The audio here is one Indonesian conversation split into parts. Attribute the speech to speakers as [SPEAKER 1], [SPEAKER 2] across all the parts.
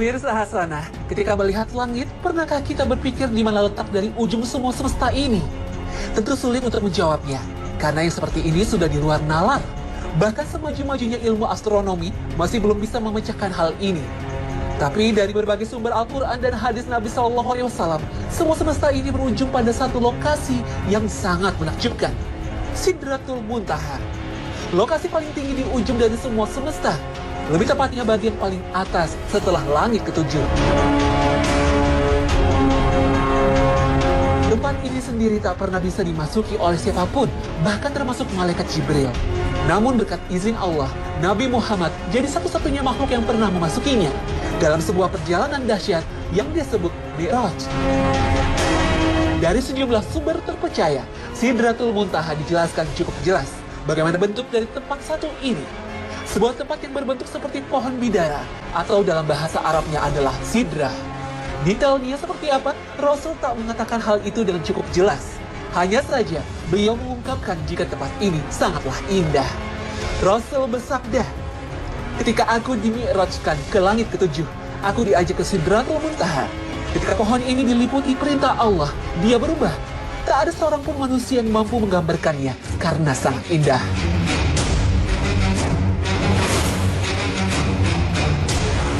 [SPEAKER 1] Pemirsa Hasanah, ketika melihat langit, pernahkah kita berpikir di mana letak dari ujung semua semesta ini? Tentu sulit untuk menjawabnya, karena yang seperti ini sudah di luar nalar. Bahkan semaju-majunya ilmu astronomi masih belum bisa memecahkan hal ini. Tapi dari berbagai sumber Al-Quran dan hadis Nabi SAW, semua semesta ini berujung pada satu lokasi yang sangat menakjubkan. Sidratul Muntaha. Lokasi paling tinggi di ujung dari semua semesta. Lebih tepatnya bagian paling atas setelah langit ketujuh. Tempat ini sendiri tak pernah bisa dimasuki oleh siapapun, bahkan termasuk malaikat Jibril. Namun berkat izin Allah, Nabi Muhammad jadi satu-satunya makhluk yang pernah memasukinya dalam sebuah perjalanan dahsyat yang disebut Mi'raj. Dari sejumlah sumber terpercaya, Sidratul Muntaha dijelaskan cukup jelas bagaimana bentuk dari tempat satu ini. Sebuah tempat yang berbentuk seperti pohon bidara, atau dalam bahasa Arabnya adalah sidrah. Detailnya seperti apa? Rasul tak mengatakan hal itu dengan cukup jelas. Hanya saja, beliau mengungkapkan jika tempat ini sangatlah indah. Rasul bersabda, "Ketika aku dimi'rajkan ke langit ketujuh, aku diajak ke Sidratul Muntaha. Ketika pohon ini diliputi perintah Allah, dia berubah. Tak ada seorang pun manusia yang mampu menggambarkannya karena sangat indah."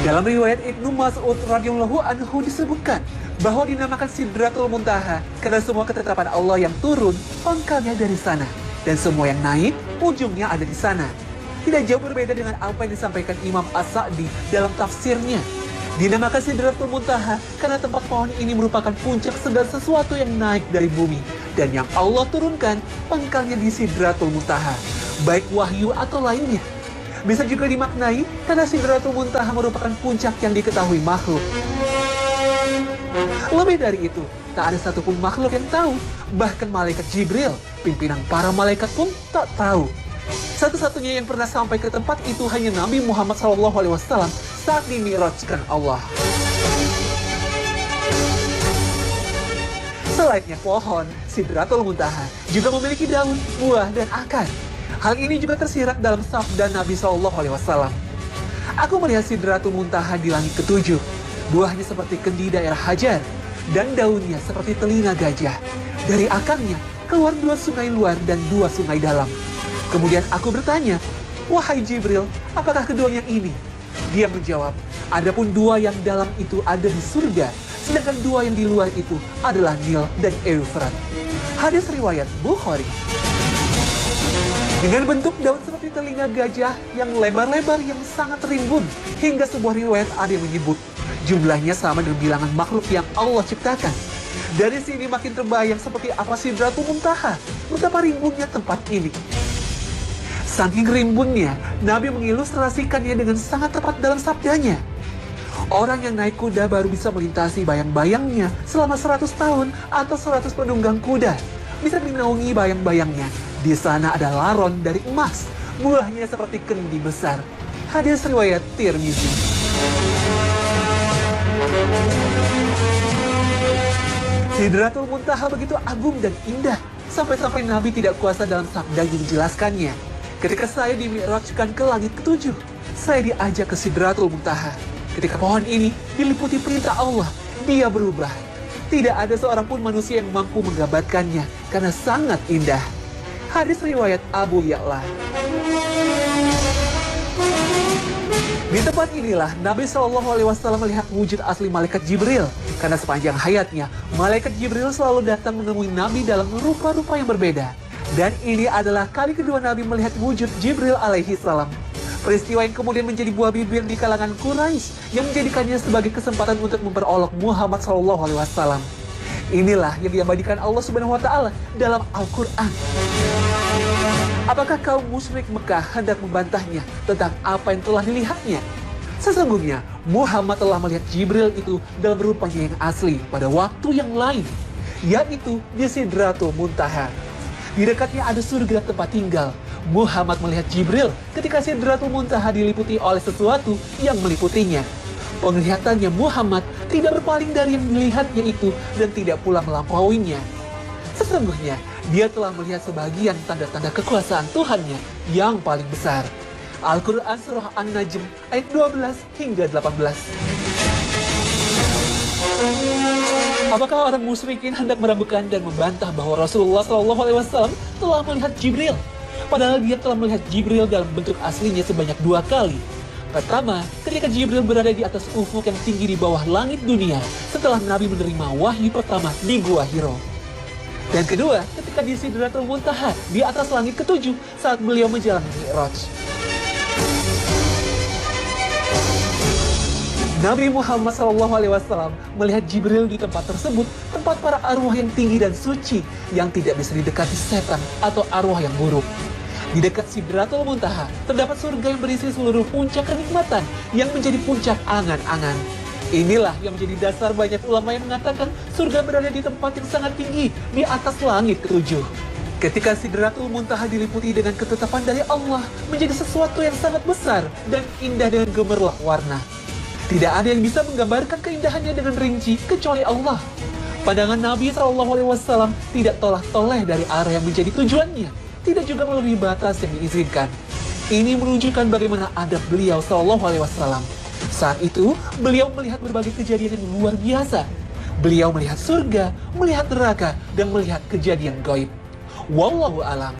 [SPEAKER 1] Dalam riwayat Ibnu Mas'ud radhiyallahu anhu disebutkan bahwa dinamakan Sidratul Muntaha karena semua ketetapan Allah yang turun pangkalnya dari sana, dan semua yang naik ujungnya ada di sana. Tidak jauh berbeda dengan apa yang disampaikan Imam As-Sa'di dalam tafsirnya. Dinamakan Sidratul Muntaha karena tempat pohon ini merupakan puncak segala sesuatu yang naik dari bumi, dan yang Allah turunkan pangkalnya di Sidratul Muntaha, baik wahyu atau lainnya. Bisa juga dimaknai karena Sidratul Muntaha merupakan puncak yang diketahui makhluk. Lebih dari itu, tak ada satupun makhluk yang tahu. Bahkan malaikat Jibril, pimpinan para malaikat pun tak tahu. Satu-satunya yang pernah sampai ke tempat itu hanya Nabi Muhammad SAW saat dimi'rajkan Allah. Selainnya pohon, Sidratul Muntaha juga memiliki daun, buah, dan akar. Hal ini juga tersirat dalam sabda Nabi SAW. "Aku melihat Sidratul Muntaha di langit ketujuh. Buahnya seperti kendi daerah Hajar, dan daunnya seperti telinga gajah. Dari akarnya keluar 2 sungai luar dan 2 sungai dalam. Kemudian aku bertanya, 'Wahai Jibril, apakah keduanya ini?' Dia menjawab, 'Adapun 2 yang dalam itu ada di surga, sedangkan 2 yang di luar itu adalah Nil dan Eufrat.'" Hadis riwayat Bukhari. Dengan bentuk daun seperti telinga gajah yang lebar-lebar yang sangat rimbun, hingga sebuah riwayat ada yang menyebut jumlahnya sama dengan bilangan makhluk yang Allah ciptakan. Dari sini makin terbayang seperti apa Sidratul Muntaha, betapa rimbunnya tempat ini. Saking rimbunnya, Nabi mengilustrasikannya dengan sangat tepat dalam sabdanya. Orang yang naik kuda baru bisa melintasi bayang-bayangnya selama 100 tahun atau 100 penunggang kuda. Bisa menaungi bayang-bayangnya. Di sana ada laron dari emas, buahnya seperti kendi besar. Hadis riwayat Tirmizi. Sidratul Muntaha begitu agung dan indah, sampai-sampai Nabi tidak kuasa dalam sabda yang dijelaskannya. "Ketika saya dimi'rajkan ke langit ketujuh, saya diajak ke Sidratul Muntaha. Ketika pohon ini diliputi perintah Allah, dia berubah. Tidak ada seorang pun manusia yang mampu menggambarkannya karena sangat indah." Hadis riwayat Abu Ya'la. Di tempat inilah Nabi SAW melihat wujud asli malaikat Jibril. Karena sepanjang hayatnya, malaikat Jibril selalu datang menemui Nabi dalam rupa-rupa yang berbeda. Dan ini adalah kali kedua Nabi melihat wujud Jibril alaihi salam. Peristiwa yang kemudian menjadi buah bibir di kalangan Quraisy yang menjadikannya sebagai kesempatan untuk memperolok Muhammad SAW. Inilah yang diabadikan Allah Subhanahu wa Ta'ala dalam Al-Quran. Apakah kaum musyrik Mekah hendak membantahnya tentang apa yang telah dilihatnya? Sesungguhnya Muhammad telah melihat Jibril itu dalam rupanya yang asli pada waktu yang lain, yaitu di Sidratul Muntaha. Di dekatnya ada surga tempat tinggal. Muhammad melihat Jibril ketika Sidratul Muntaha diliputi oleh sesuatu yang meliputinya. Penglihatannya Muhammad tidak berpaling dari yang dilihatnya itu dan tidak pula melampauinya. Sesungguhnya dia telah melihat sebagian tanda-tanda kekuasaan Tuhannya yang paling besar. Al-Quran Surah An-Najm ayat 12 hingga 18. Apakah orang musyrikin hendak meragukan dan membantah bahwa Rasulullah SAW telah melihat Jibril? Padahal dia telah melihat Jibril dalam bentuk aslinya sebanyak 2 kali. Pertama, ketika Jibril berada di atas ufuk yang tinggi di bawah langit dunia setelah Nabi menerima wahyu pertama di Gua Hiro. Dan kedua, ketika di Sidratul Muntaha di atas langit ke-7 saat beliau menjalani Mi'raj. Nabi Muhammad SAW melihat Jibril di tempat tersebut, tempat para arwah yang tinggi dan suci yang tidak bisa didekati setan atau arwah yang buruk. Di dekat Sidratul Muntaha, terdapat surga yang berisi seluruh puncak kenikmatan yang menjadi puncak angan-angan. Inilah yang menjadi dasar banyak ulama yang mengatakan surga berada di tempat yang sangat tinggi, di atas langit ke-7. Ketika Sidratul Muntaha diliputi dengan ketetapan dari Allah, menjadi sesuatu yang sangat besar dan indah dengan gemerlap warna. Tidak ada yang bisa menggambarkan keindahannya dengan rinci kecuali Allah. Pandangan Nabi SAW tidak tolak-toleh dari arah yang menjadi tujuannya. Tidak juga melebihi batas yang diizinkan. Ini menunjukkan bagaimana adab beliau SAW. Saat itu, beliau melihat berbagai kejadian yang luar biasa. Beliau melihat surga, melihat neraka, dan melihat kejadian gaib. Wallahu a'lam.